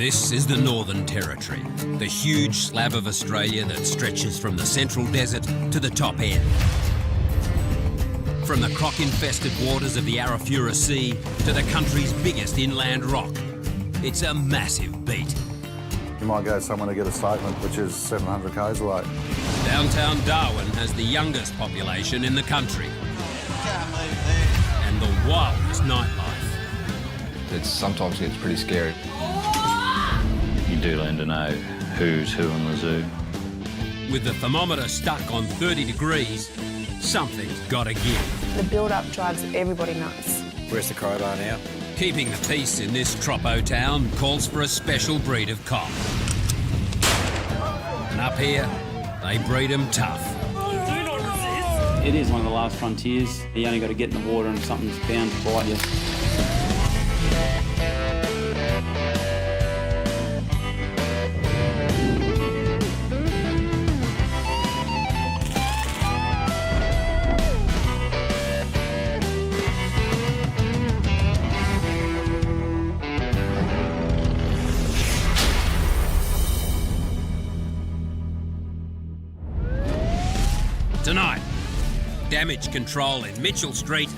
This is the Northern Territory, the huge slab of Australia that stretches from the central desert to the top end. From the croc-infested waters of the Arafura Sea to the country's biggest inland rock. It's a massive beat. You might go somewhere to get a statement, which is 700 k's away. Downtown Darwin has the youngest population in the country. And the wildest nightlife. Sometimes it's pretty scary. You do learn to know who's who in the zoo. With the thermometer stuck on 30 degrees, something's got to give. The build-up drives everybody nuts. Where's the crowbar now? Keeping the peace in this Troppo town calls for a special breed of cop. And up here, they breed them tough. It is one of the last frontiers. You only got to get in the water and something's bound to bite you. Tonight, damage control in Mitchell Street.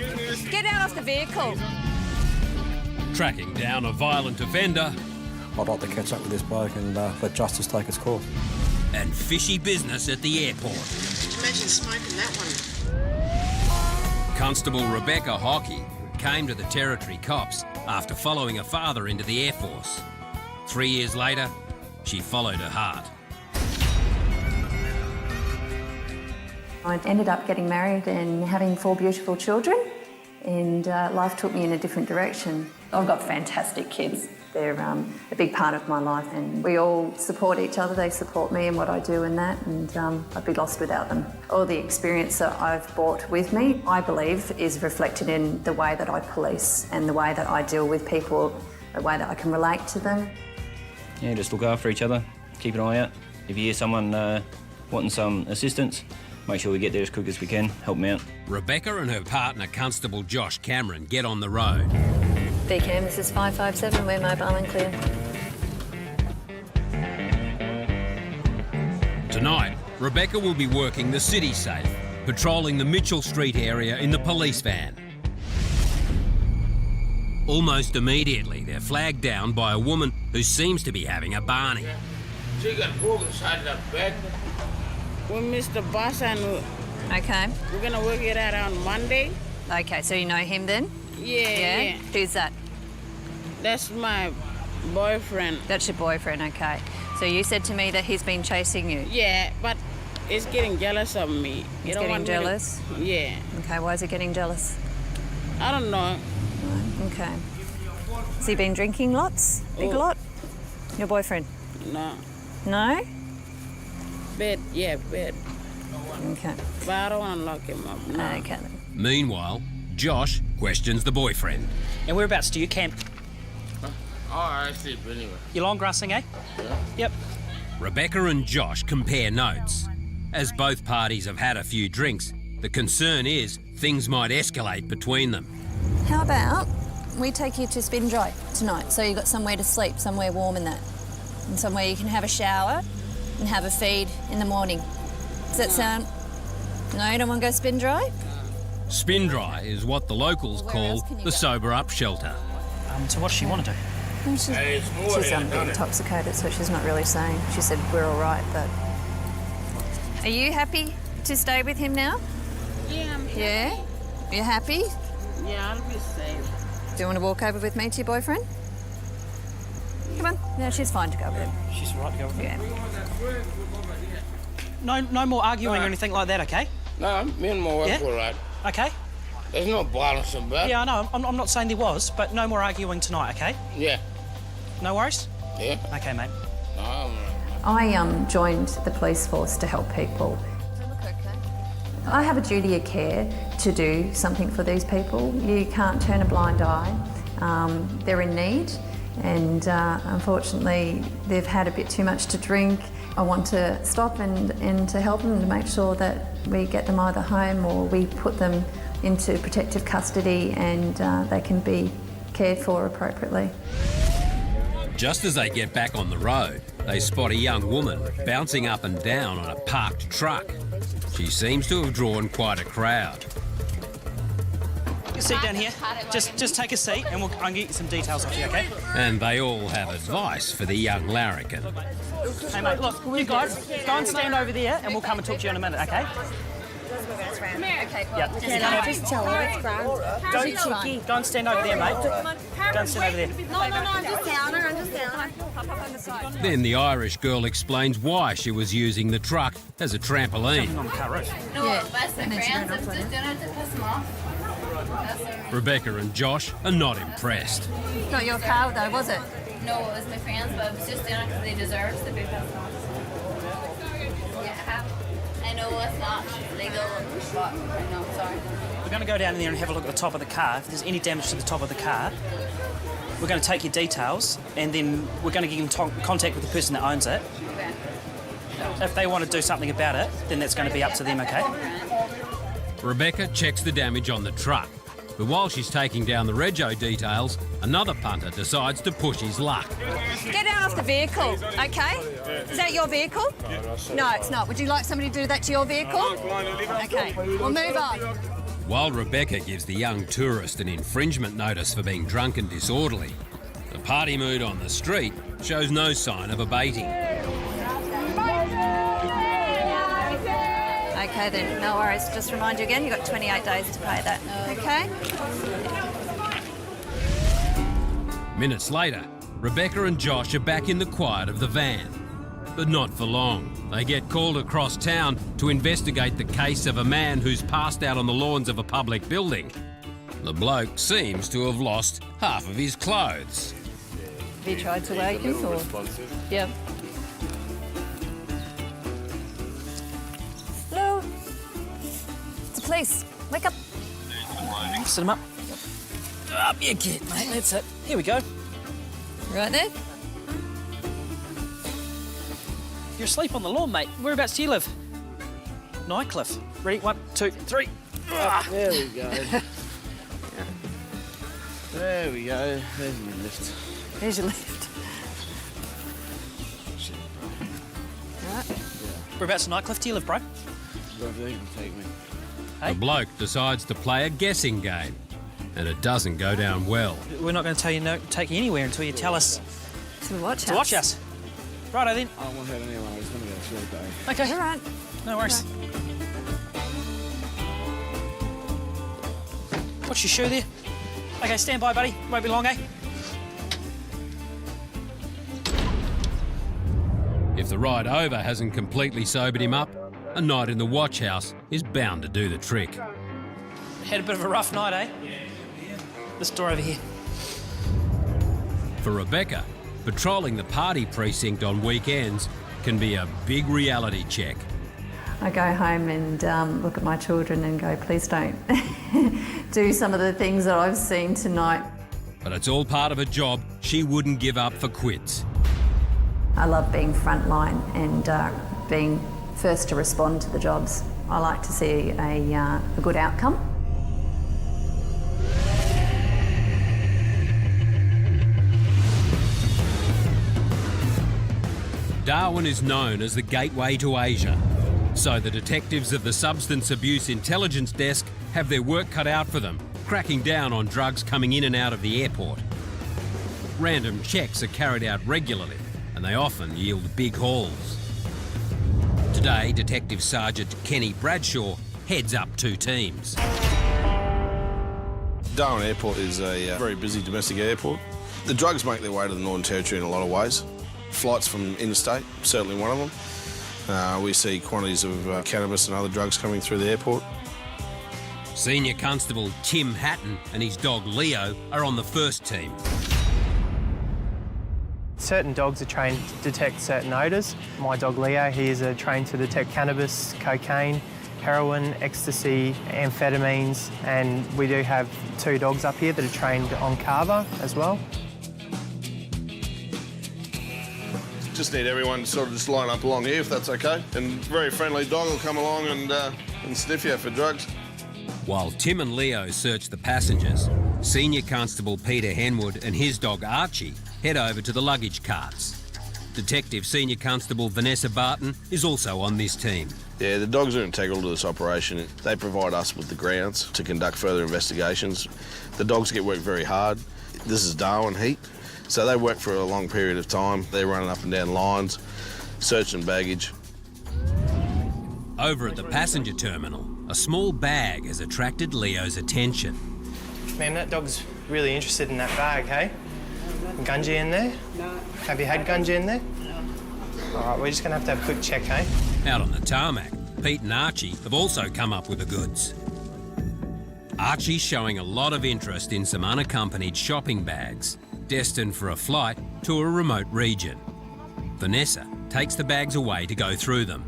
Get out of the vehicle. Tracking down a violent offender. I'd like to catch up with this bloke and let justice take its course. And fishy business at the airport. Imagine smoking that one. Constable Rebecca Hockey came to the Territory Cops after following her father into the Air Force. 3 years later, she followed her heart. I ended up getting married and having 4 beautiful children, and life took me in a different direction. I've got fantastic kids. They're a big part of my life, and we all support each other. They support me in what I do and that, and I'd be lost without them. All the experience that I've brought with me, I believe, is reflected in the way that I police and the way that I deal with people, the way that I can relate to them. Yeah, just look after each other, keep an eye out. If you hear someone wanting some assistance, make sure we get there as quick as we can, help them out. Rebecca and her partner, Constable Josh Cameron, get on the road. VCAM, this is 557, we're mobile and clear. Tonight, Rebecca will be working the city safe, patrolling the Mitchell Street area in the police van. Almost immediately, they're flagged down by a woman who seems to be having a Barney. She got broke inside the bed. We missed the bus and Okay. we're gonna work it out on Monday. Okay, so you know him then? Yeah. Who's that? That's my boyfriend. That's your boyfriend, okay. So you said to me that he's been chasing you? Yeah, but he's getting jealous of me. He's getting jealous? Yeah. Okay, why is he getting jealous? I don't know. Okay. Has he been drinking lots? Big lot? Your boyfriend? No. No? Bed, yeah, bed. Okay. But I don't want to lock him up. No. Okay then. Meanwhile, Josh questions the boyfriend. And whereabouts do you camp? Oh, I sleep anyway. You long grassing, eh? Yeah. Yep. Rebecca and Josh compare notes. As both parties have had a few drinks, the concern is things might escalate between them. How about we take you to Spin Dry tonight, so you've got somewhere to sleep, somewhere warm and that, and somewhere you can have a shower and have a feed in the morning. Does that sound... No, you don't want to go Spin Dry? Spin Dry is what the locals call the sober up shelter. So what does she want to do? She's a bit intoxicated, so she's not really saying. She said we're all right, but... Are you happy to stay with him now? Yeah, I'm happy. Yeah? You're happy? Yeah, I'll be safe. Do you want to walk over with me to your boyfriend? Come on. No, she's fine to go with him. She's all right to go with him? Yeah. No more arguing or anything like that, okay? No, me and my wife Yeah? all right. Okay? There's no violence in bed. Yeah, I know. I'm not saying there was, but no more arguing tonight, okay? Yeah. No worries? Yeah. Okay, mate. No, I'm all right. I joined the police force to help people. I have a duty of care to do something for these people. You can't turn a blind eye. They're in need, and unfortunately they've had a bit too much to drink. I want to stop and to help them, to make sure that we get them either home or we put them into protective custody and they can be cared for appropriately. Just as they get back on the road, they spot a young woman bouncing up and down on a parked truck. She seems to have drawn quite a crowd. Sit down here. Just take a seat and I'll get you some details off you, okay? And they all have advice for the young larrikin. Hey, mate, look, you guys, go and stand over there and we'll come and talk to you in a minute, okay? Okay, well, Yeah. just tell her it's grand. Go and stand over there, mate. Go and stand over there. No, I'm just down her, Pop up on the side. Then the Irish girl explains why she was using the truck as a trampoline. On the car roof. No, best of friends, I'm just doing it to piss them off. Rebecca and Josh are not impressed. Not your car though, was it? No, it was my friends, but I was just doing it because they deserved to be pissed off. Yeah, I know it's not legal, but I know, sorry. We're going to go down there and have a look at the top of the car. If there's any damage to the top of the car, we're going to take your details and then we're going to get in contact with the person that owns it. Okay. If they want to do something about it, then that's going to be up to them, okay? Rebecca checks the damage on the truck, but while she's taking down the rego details, another punter decides to push his luck. Get out of the vehicle, okay? Is that your vehicle? No, it's not. Would you like somebody to do that to your vehicle? Okay, we'll move on. While Rebecca gives the young tourist an infringement notice for being drunk and disorderly, the party mood on the street shows no sign of abating. Okay then, no worries. Just remind you again, you've got 28 days to pay that. Okay? Minutes later, Rebecca and Josh are back in the quiet of the van. But not for long. They get called across town to investigate the case of a man who's passed out on the lawns of a public building. The bloke seems to have lost half of his clothes. Have you tried to wake him or? Yeah. Hello? It's the police. Wake up. Sit him up. Up you get, mate. That's it. Here we go. Right there? You're asleep on the lawn, mate. Whereabouts do you live? Nycliffe. Ready? 1, 2, 3. There we go. There we go. There's my lift. There's your lift. Right. Whereabouts in Nycliffe do you live, bro? Wherever you can take me. The bloke decides to play a guessing game, and it doesn't go down well. We're not going to tell you no, take you anywhere until you tell us To watch to watch us. Righto then. I don't want to hurt anyone. I just want to go to sleep, though. Okay. All right. No worries. What's your shoe there? Okay, stand by, buddy. Won't be long, eh? If the ride over hasn't completely sobered him up, a night in the watch house is bound to do the trick. Had a bit of a rough night, eh? This door over here. For Rebecca, patrolling the party precinct on weekends can be a big reality check. I go home and look at my children and go, please don't do some of the things that I've seen tonight. But it's all part of a job she wouldn't give up for quits. I love being frontline and being first to respond to the jobs. I like to see a good outcome. Darwin is known as the gateway to Asia, so the detectives of the Substance Abuse Intelligence Desk have their work cut out for them, cracking down on drugs coming in and out of the airport. Random checks are carried out regularly, and they often yield big hauls. Today, Detective Sergeant Kenny Bradshaw heads up 2 teams. Darwin Airport is a very busy domestic airport. The drugs make their way to the Northern Territory in a lot of ways. Flights from interstate, certainly one of them. We see quantities of cannabis and other drugs coming through the airport. Senior Constable Tim Hatton and his dog Leo are on the first team. Certain dogs are trained to detect certain odours. My dog Leo, he is trained to detect cannabis, cocaine, heroin, ecstasy, amphetamines, and we do have 2 dogs up here that are trained on kava as well. Just need everyone to sort of just line up along here, if that's okay. And a very friendly dog will come along and sniff you for drugs. While Tim and Leo search the passengers, Senior Constable Peter Henwood and his dog Archie head over to the luggage carts. Detective Senior Constable Vanessa Barton is also on this team. Yeah, the dogs are integral to this operation. They provide us with the grounds to conduct further investigations. The dogs get worked very hard. This is Darwin heat, so they work for a long period of time. They're running up and down lines, searching baggage. Over at the passenger terminal, a small bag has attracted Leo's attention. Man, that dog's really interested in that bag, hey? Gunja in there? No. Have you had Gunja in there? No. All right, we're just going to have a quick check, hey? Out on the tarmac, Pete and Archie have also come up with the goods. Archie's showing a lot of interest in some unaccompanied shopping bags, destined for a flight to a remote region. Vanessa takes the bags away to go through them.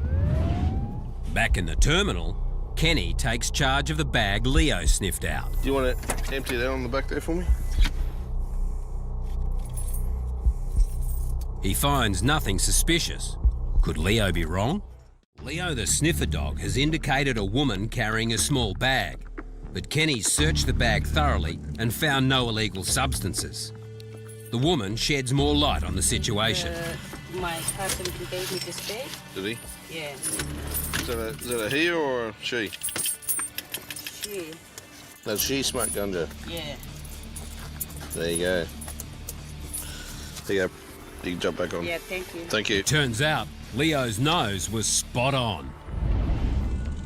Back in the terminal, Kenny takes charge of the bag Leo sniffed out. Do you want to empty that on the back there for me? He finds nothing suspicious. Could Leo be wrong? Leo the sniffer dog has indicated a woman carrying a small bag, but Kenny's searched the bag thoroughly and found no illegal substances. The woman sheds more light on the situation. My husband gave me this bag. Did he? Yeah. Is that a he or a she? She. Does she smoke ganja? Yeah. There you go. There you go. You can jump back on. Yeah, thank you. Thank you. Turns out Leo's nose was spot on.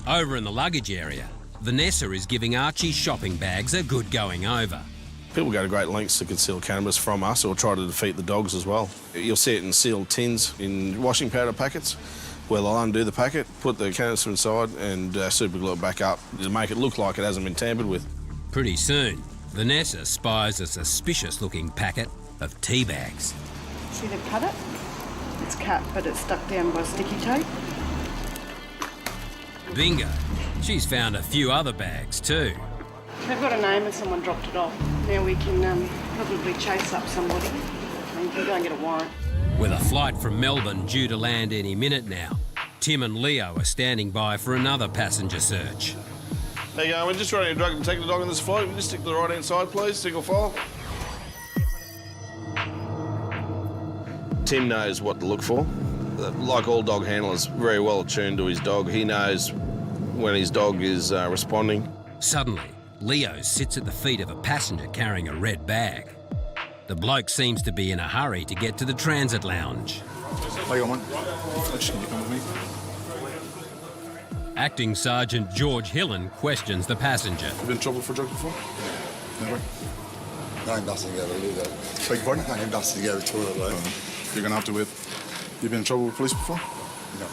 Over in the luggage area, Vanessa is giving Archie's shopping bags a good going over. People go to great lengths to conceal cannabis from us or try to defeat the dogs as well. You'll see it in sealed tins, in washing powder packets, where they'll undo the packet, put the canister inside and super glue it back up to make it look like it hasn't been tampered with. Pretty soon, Vanessa spies a suspicious-looking packet of tea bags. See, they've cut it. It's cut, but it's stuck down by sticky tape. Bingo. She's found a few other bags too. They've got a name and someone dropped it off. Now we can probably chase up somebody and we can go and get a warrant. With a flight from Melbourne due to land any minute now, Tim and Leo are standing by for another passenger search. There you go, we're just running a drug and take the dog on this flight. Just stick to the right-hand side, please, single file. Tim knows what to look for. Like all dog handlers, very well attuned to his dog. He knows when his dog is responding. Suddenly, Leo sits at the feet of a passenger carrying a red bag. The bloke seems to be in a hurry to get to the transit lounge. How you going, man? Can you come with me? Acting Sergeant George Hillen questions the passenger. You been in trouble for drugs before? Never? I ain't nothing together, leave that. Beg your pardon? I ain't nothing together at all, like. You're going to have to wait. You been in trouble with police before? No.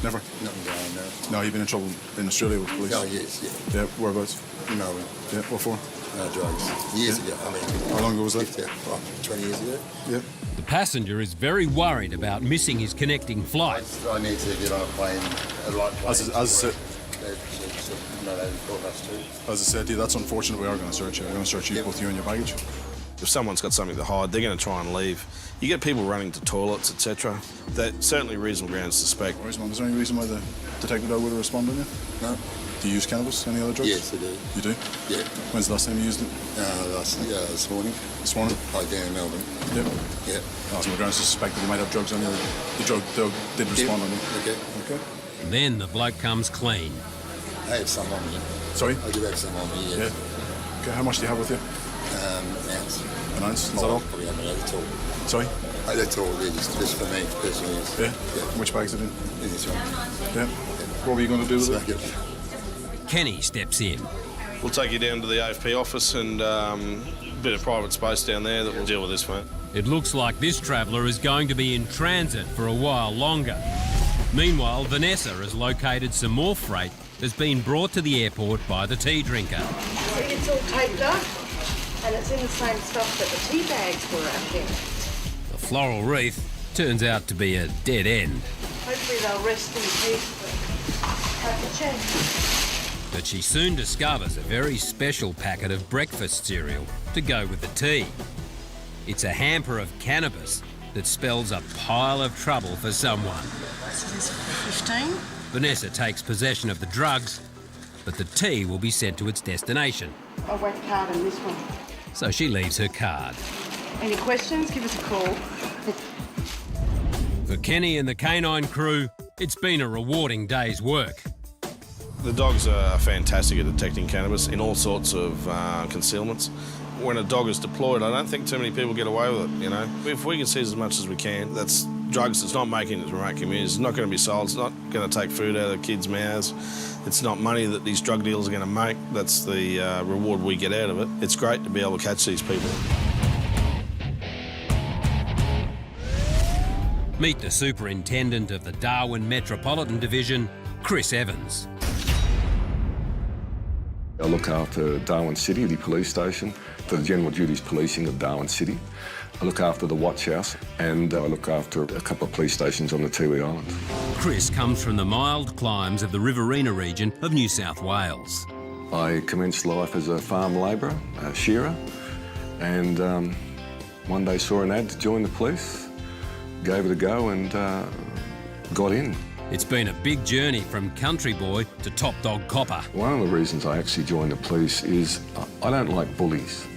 Never? Nothing going on, no. No, you've been in trouble in Australia with police? Oh, yes, yeah. Yeah, whereabouts? No. Yeah, what for? Drugs. Years ago, I mean. How long ago was that? 20 years ago. Yeah. The passenger is very worried about missing his connecting flight. I need to get on a plane, a light plane. As I said, no, they brought us to. as I said to you, that's unfortunate. We are going to search you. We're going to search you, both you and your baggage. If someone's got something to hide, they're going to try and leave. You get people running to toilets, etc. That's certainly reasonable grounds to suspect. Is there any reason why the detective dog would have responded to you? No. Do you use cannabis? Any other drugs? Yes, I do. You do? Yeah. When's the last time you used it? This morning. This morning? Like down in Melbourne. Yep. Yeah. Some grounds to suspect that you might have drugs on you. The drug dog did respond on you. Okay. Okay. Then the bloke comes clean. I have some on me. Sorry? I do have some on me, yeah. Okay, how much do you have with you? An ounce. An ounce? Is that all? Probably haven't had at all. Sorry? That's all it is, just for me, personally. Yeah? Which bag's it in? In this one. Yeah. What were you going to do with it? Kenny steps in. We'll take you down to the AFP office and a bit of private space down there that will deal with this, mate. It looks like this traveller is going to be in transit for a while longer. Meanwhile, Vanessa has located some more freight that's been brought to the airport by the tea drinker. It's all taped up and it's in the same stuff that the tea bags were up in. The floral wreath turns out to be a dead end. Hopefully they'll rest in peace, but have to check. But she soon discovers a very special packet of breakfast cereal to go with the tea. It's a hamper of cannabis that spells a pile of trouble for someone. So there's 15. Vanessa takes possession of the drugs, but the tea will be sent to its destination. A whack card in this one. So she leaves her card. Any questions, give us a call. For Kenny and the canine crew, it's been a rewarding day's work. The dogs are fantastic at detecting cannabis in all sorts of concealments. When a dog is deployed, I don't think too many people get away with it, you know. If we can seize as much as we can, that's drugs that's not making it to remote communities. It's not going to be sold. It's not going to take food out of kids' mouths. It's not money that these drug dealers are going to make. That's the reward we get out of it. It's great to be able to catch these people. Meet the Superintendent of the Darwin Metropolitan Division, Kris Evans. I look after Darwin City, the police station, for the general duties policing of Darwin City. I look after the watch house and I look after a couple of police stations on the Tiwi Islands. Kris comes from the mild climes of the Riverina region of New South Wales. I commenced life as a farm labourer, a shearer, and one day saw an ad to join the police, gave it a go and got in. It's been a big journey from country boy to top dog copper. One of the reasons I actually joined the police is I don't like bullies.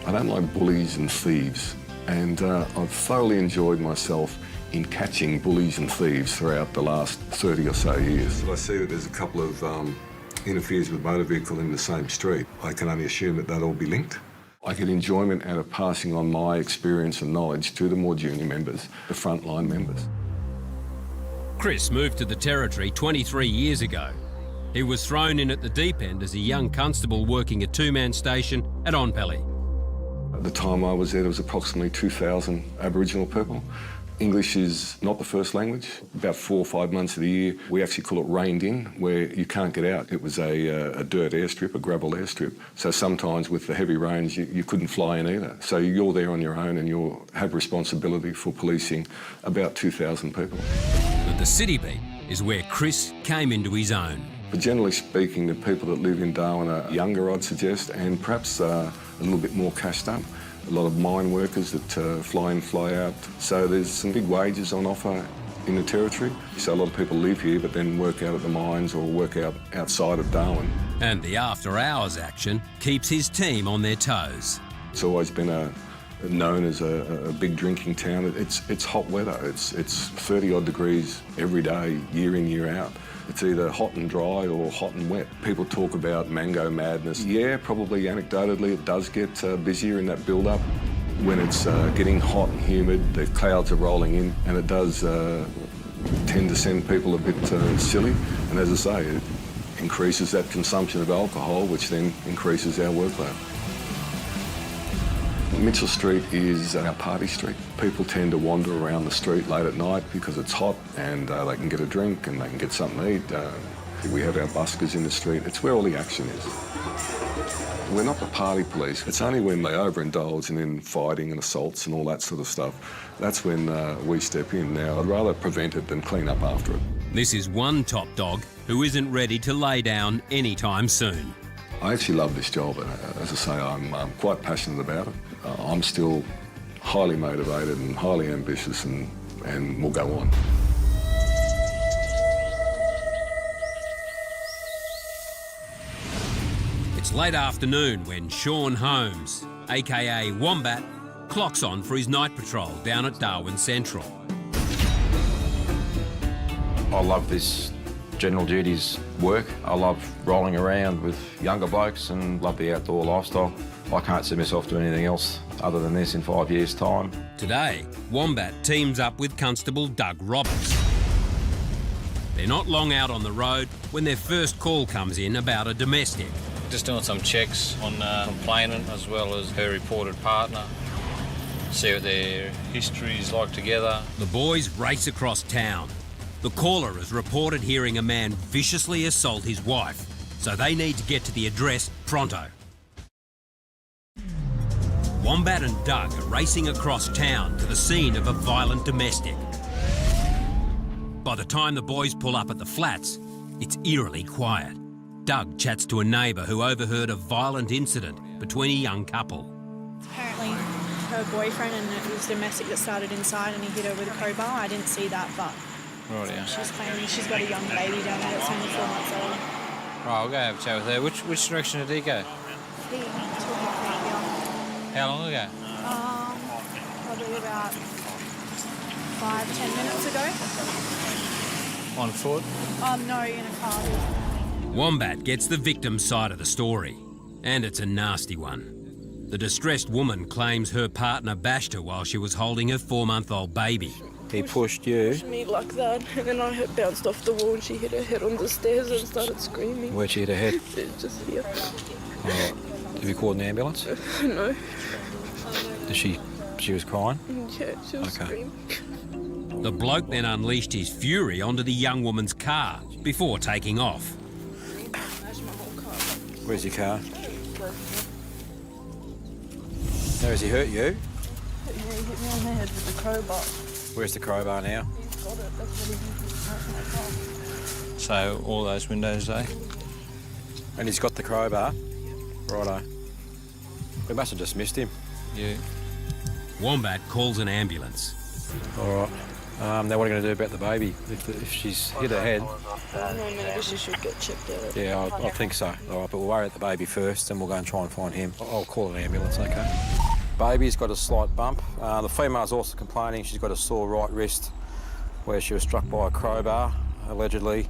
I don't like bullies and thieves. And I've thoroughly enjoyed myself in catching bullies and thieves throughout the last 30 or so years. I see that there's a couple of interferes with motor vehicle in the same street. I can only assume that they'll all be linked. I get enjoyment out of passing on my experience and knowledge to the more junior members, the frontline members. Kris moved to the Territory 23 years ago. He was thrown in at the deep end as a young constable working a two-man station at Onpelly. At the time I was there was approximately 2,000 Aboriginal people. English is not the first language. About 4 or 5 months of the year, we actually call it reined in, where you can't get out. It was a dirt airstrip, a gravel airstrip. So sometimes with the heavy rains, you couldn't fly in either. So you're there on your own and you have responsibility for policing about 2,000 people. But the city beat is where Kris came into his own. But generally speaking, the people that live in Darwin are younger, I'd suggest, and perhaps a little bit more cashed up. A lot of mine workers that fly in, fly out. So there's some big wages on offer in the Territory. So a lot of people live here but then work out at the mines or work out outside of Darwin. And the after-hours action keeps his team on their toes. It's always been known as a big drinking town. It's hot weather. It's 30-odd degrees every day, year in, year out. It's either hot and dry or hot and wet. People talk about mango madness. Yeah, probably anecdotally it does get busier in that build-up. When it's getting hot and humid, the clouds are rolling in, and it does tend to send people a bit silly. And as I say, it increases that consumption of alcohol, which then increases our workload. Mitchell Street is our party street. People tend to wander around the street late at night because it's hot and they can get a drink and they can get something to eat. We have our buskers in the street. It's where all the action is. We're not the party police. It's only when they overindulge and in fighting and assaults and all that sort of stuff. That's when we step in. Now, I'd rather prevent it than clean up after it. This is one top dog who isn't ready to lay down anytime soon. I actually love this job. As I say, I'm quite passionate about it. I'm still highly motivated and highly ambitious and will go on. It's late afternoon when Sean Holmes, aka Wombat, clocks on for his night patrol down at Darwin Central. I love this general duties work. I love rolling around with younger blokes and love the outdoor lifestyle. I can't see myself doing anything else other than this in 5 years' time. Today, Wombat teams up with Constable Doug Roberts. They're not long out on the road when their first call comes in about a domestic. Just doing some checks on complainant as well as her reported partner. See what their history is like together. The boys race across town. The caller has reported hearing a man viciously assault his wife, so they need to get to the address pronto. Wombat and Doug are racing across town to the scene of a violent domestic. By the time the boys pull up at the flats, it's eerily quiet. Doug chats to a neighbour who overheard a violent incident between a young couple. Apparently her boyfriend, and it was domestic that started inside and he hit her with a crowbar. I didn't see that, but Right, yeah. she's claiming she's got a young baby down there that's only 4 months old. Right, I'll go have a chat with her. Which direction did he go? He took it quite young. How long ago? Probably about 5-10 minutes ago. On foot? No, in a car. Wombat gets the victim's side of the story, and it's a nasty one. The distressed woman claims her partner bashed her while she was holding her 4-month-old baby. He pushed you? Pushed me like that, and then I bounced off the wall and she hit her head on the stairs and started screaming. Where'd she hit her head? Just here. Right. Have you called an ambulance? No. She was crying? Yeah, she was screaming. The bloke then unleashed his fury onto the young woman's car before taking off. Where's your car? Now, has he hurt you? Yeah, he hit me on the head with the crowbar. Where's the crowbar now? He's got it, that's what he used to smash my car. So all those windows, eh? And he's got the crowbar? Righto. We must have just missed him. Yeah. Wombat calls an ambulance. All right. Now what are you going to do about the baby? If she's hit her head? Maybe she should get checked out. Yeah, I think so. All right, but we'll worry about the baby first, and we'll go and try and find him. I'll call an ambulance, OK? Baby's got a slight bump. The female's also complaining she's got a sore right wrist where she was struck by a crowbar, allegedly.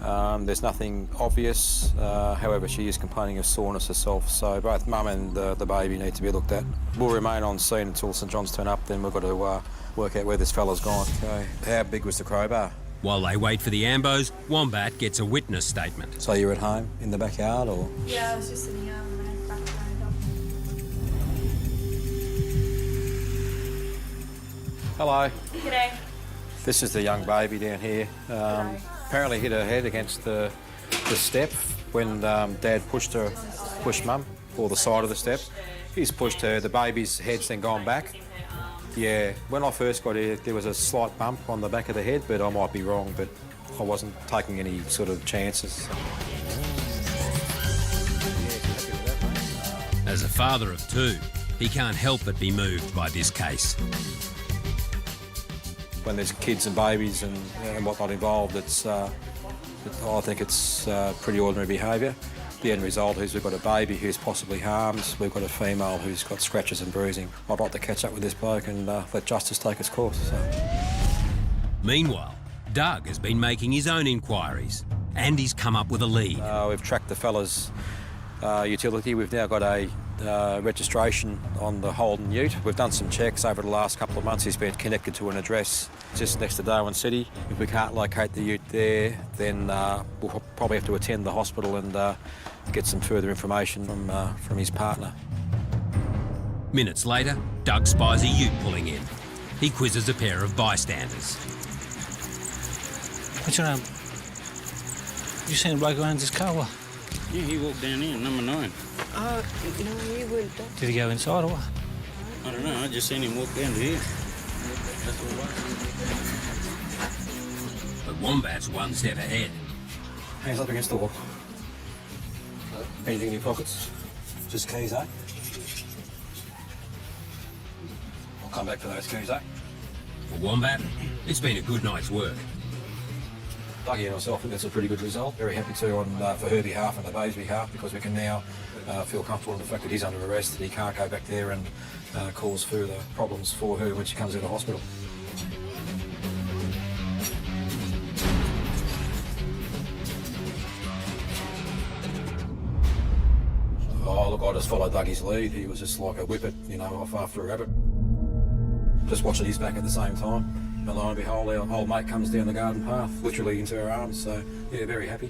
There's nothing obvious, however, she is complaining of soreness herself, so both mum and the baby need to be looked at. We'll remain on scene until St John's turn up, then we've got to work out where this fella's gone. Okay. How big was the crowbar? While they wait for the ambos, Wombat gets a witness statement. So you're at home, in the backyard, or...? Yeah, I was just sitting out in the background. Hello. G'day. This is the young baby down here. Apparently hit her head against the step when Dad pushed Mum, or the side of the step. He's pushed her, the baby's head's then gone back. Yeah, when I first got here, there was a slight bump on the back of the head, but I might be wrong, but I wasn't taking any sort of chances. As a father of two, he can't help but be moved by this case. When there's kids and babies and whatnot involved, I think it's pretty ordinary behaviour. The end result is we've got a baby who's possibly harmed, we've got a female who's got scratches and bruising. I'd like to catch up with this bloke and let justice take its course. So. Meanwhile, Doug has been making his own inquiries and he's come up with a lead. We've tracked the fella's utility. We've now got a registration on the Holden ute. We've done some checks over the last couple of months. He's been connected to an address just next to Darwin City. If we can't locate the ute there, then we'll probably have to attend the hospital and get some further information from his partner. Minutes later, Doug spies a ute pulling in. He quizzes a pair of bystanders. What's your name? You seen a bloke around this car, what? Yeah, he walked down here, number 9. No, he went back. Did he go inside or what? I don't know, I just seen him walk down to here. That's all right. But Wombat's one step ahead. Hands up against the wall. Anything in your pockets? Just keys, eh? I'll come back for those keys, eh? For Wombat, it's been a good night's work. Dougie and myself think that's a pretty good result. Very happy to for her behalf and the baby's behalf, because we can now feel comfortable in the fact that he's under arrest and he can't go back there and cause further problems for her when she comes out of hospital. Oh, look, I just followed Dougie's lead. He was just like a whippet, off after a rabbit. Just watching his back at the same time. And lo and behold, our old mate comes down the garden path, literally into our arms, so yeah, very happy.